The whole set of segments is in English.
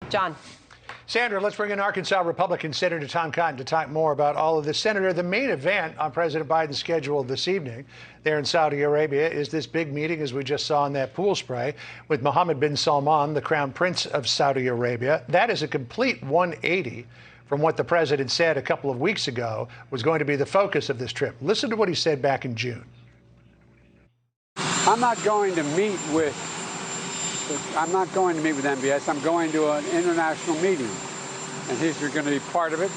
John. Sandra, let's bring in Arkansas Republican Senator Tom Cotton to talk more about all of this. Senator, the main event on President Biden's schedule this evening there in Saudi Arabia is this big meeting, as we just saw in that pool spray, with Mohammed bin Salman, the Crown Prince of Saudi Arabia. That is a complete 180 from what the president said a couple of weeks ago was going to be the focus of this trip. Listen to what he said back in June. I'm not going to meet with MBS. I'm going to an international meeting, and he's going to be part of it.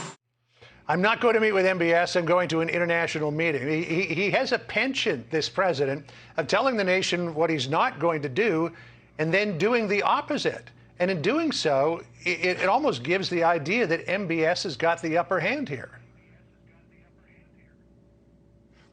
I'm not going to meet with MBS. I'm going to an international meeting. He has a penchant, this president, of telling the nation what he's not going to do and then doing the opposite. And in doing so, it almost gives the idea that MBS has got the upper hand here.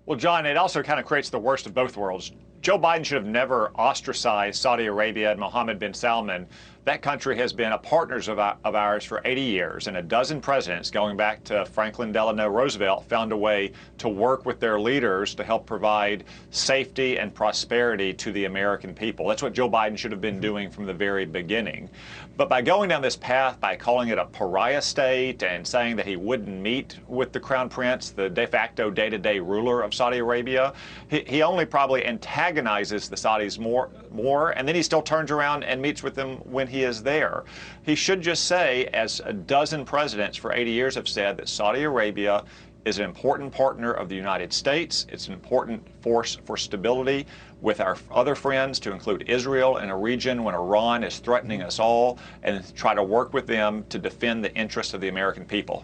Well, John, it also kind of creates the worst of both worlds. Joe Biden should have never ostracized Saudi Arabia and Mohammed bin Salman. That country has been a partner of ours for 80 years, and a dozen presidents, going back to Franklin Delano Roosevelt, found a way to work with their leaders to help provide safety and prosperity to the American people. That's what Joe Biden should have been doing from the very beginning. But by going down this path, by calling it a pariah state and saying that he wouldn't meet with the Crown Prince, the de facto day-to-day ruler of Saudi Arabia, he only probably antagonizes the Saudis more, and then he still turns around and meets with them when he is there. He should just say, as a dozen presidents for 80 years have said, that Saudi Arabia is an important partner of the United States. It's an important force for stability with our other friends, to include Israel in a region when Iran is threatening us all, and try to work with them to defend the interests of the American people.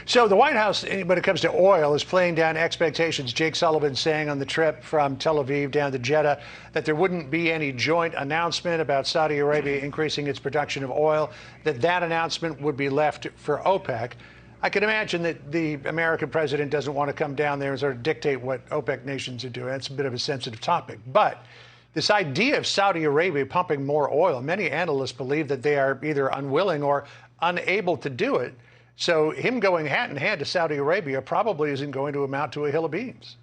So the White House, when it comes to oil, is playing down expectations. Jake Sullivan saying on the trip from Tel Aviv down to Jeddah that there wouldn't be any joint announcement about Saudi Arabia increasing its production of oil, that announcement would be left for OPEC. I can imagine that the American president doesn't want to come down there and sort of dictate what OPEC nations are doing. That's a bit of a sensitive topic. But this idea of Saudi Arabia pumping more oil, many analysts believe that they are either unwilling or unable to do it. So him going hat in hand to Saudi Arabia probably isn't going to amount to a hill of beans.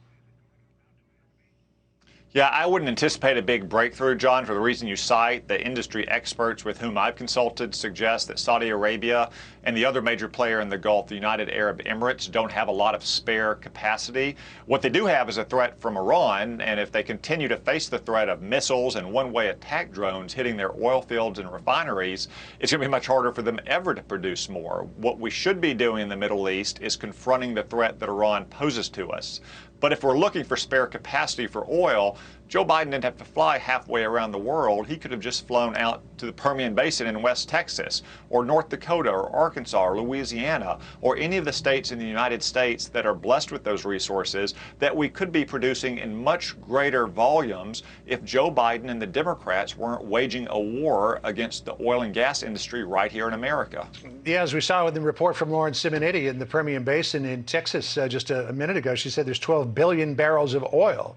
Yeah, I wouldn't anticipate a big breakthrough, John, for the reason you cite. The industry experts with whom I've consulted suggest that Saudi Arabia and the other major player in the Gulf, the United Arab Emirates, don't have a lot of spare capacity. What they do have is a threat from Iran, and if they continue to face the threat of missiles and one-way attack drones hitting their oil fields and refineries, it's going to be much harder for them ever to produce more. What we should be doing in the Middle East is confronting the threat that Iran poses to us. But if we're looking for spare capacity for oil, Joe Biden didn't have to fly halfway around the world. He could have just flown out to the Permian Basin in West Texas, or North Dakota, or Arkansas, or Louisiana, or any of the states in the United States that are blessed with those resources that we could be producing in much greater volumes if Joe Biden and the Democrats weren't waging a war against the oil and gas industry right here in America. Yeah, as we saw in the report from Lauren Simonetti in the Permian Basin in Texas just a minute ago, she said there's 12 billion barrels of oil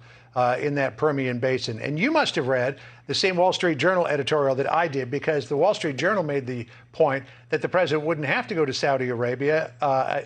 in that Permian Basin. And you must have read the same Wall Street Journal editorial that I did, because the Wall Street Journal made the point that the president wouldn't have to go to Saudi Arabia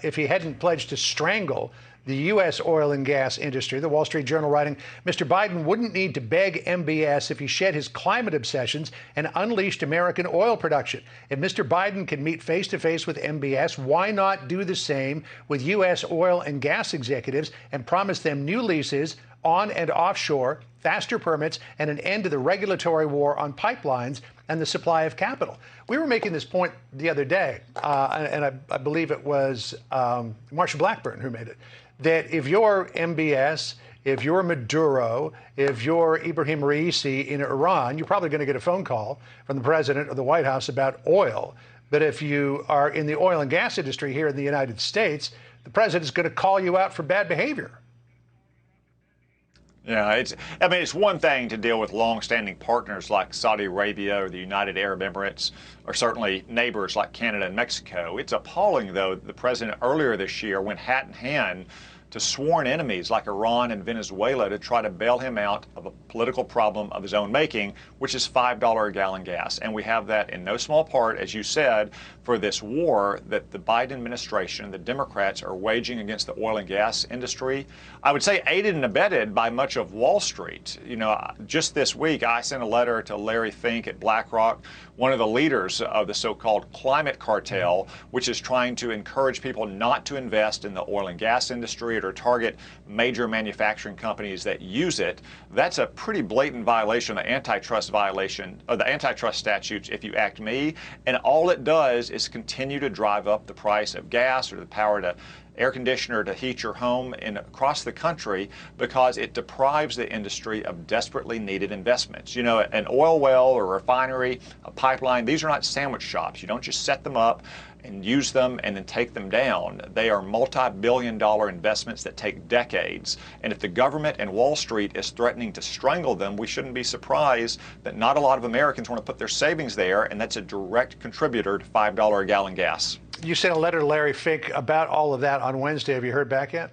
if he hadn't pledged to strangle the U.S. oil and gas industry. The Wall Street Journal writing, Mr. Biden wouldn't need to beg MBS if he shed his climate obsessions and unleashed American oil production. If Mr. Biden can meet face-to-face with MBS, why not do the same with U.S. oil and gas executives and promise them new leases on and offshore, faster permits, and an end to the regulatory war on pipelines and the supply of capital? We were making this point the other day, and I believe it was Marsha Blackburn who made it, that if you're MBS, if you're Maduro, if you're Ibrahim Raisi in Iran, you're probably going to get a phone call from the president or the White House about oil. But if you are in the oil and gas industry here in the United States, the president's going to call you out for bad behavior. Yeah, it's one thing to deal with long-standing partners like Saudi Arabia or the United Arab Emirates, or certainly neighbors like Canada and Mexico. It's appalling, though, the president earlier this year went hat in hand to sworn enemies like Iran and Venezuela to try to bail him out of a political problem of his own making, which is $5 a gallon gas. And we have that in no small part, as you said, for this war that the Biden administration, the Democrats, are waging against the oil and gas industry. I would say aided and abetted by much of Wall Street. You know, just this week, I sent a letter to Larry Fink at BlackRock, one of the leaders of the so-called climate cartel, which is trying to encourage people not to invest in the oil and gas industry or target major manufacturing companies that use it. That's a pretty blatant violation of the antitrust violation of the antitrust statutes, if you ask me. And all it does is continue to drive up the price of gas or the power to air conditioner to heat your home across the country, because it deprives the industry of desperately needed investments. You know, an oil well or refinery, a pipeline, these are not sandwich shops. You don't just set them up and use them and then take them down. They are multi-billion-dollar investments that take decades. And if the government and Wall Street is threatening to strangle them, we shouldn't be surprised that not a lot of Americans want to put their savings there, and that's a direct contributor to $5 a gallon gas. You sent a letter to Larry Fink about all of that on Wednesday. Have you heard back yet?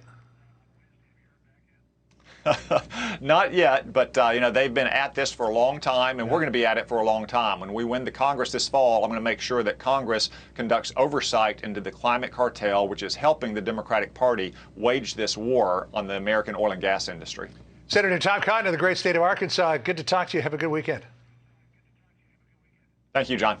Not yet, but you know, they've been at this for a long time, and we're going to be at it for a long time. When we win the Congress this fall, I'm going to make sure that Congress conducts oversight into the climate cartel, which is helping the Democratic Party wage this war on the American oil and gas industry. Senator Tom Cotton of the great state of Arkansas, good to talk to you. Have a good weekend. Thank you, John.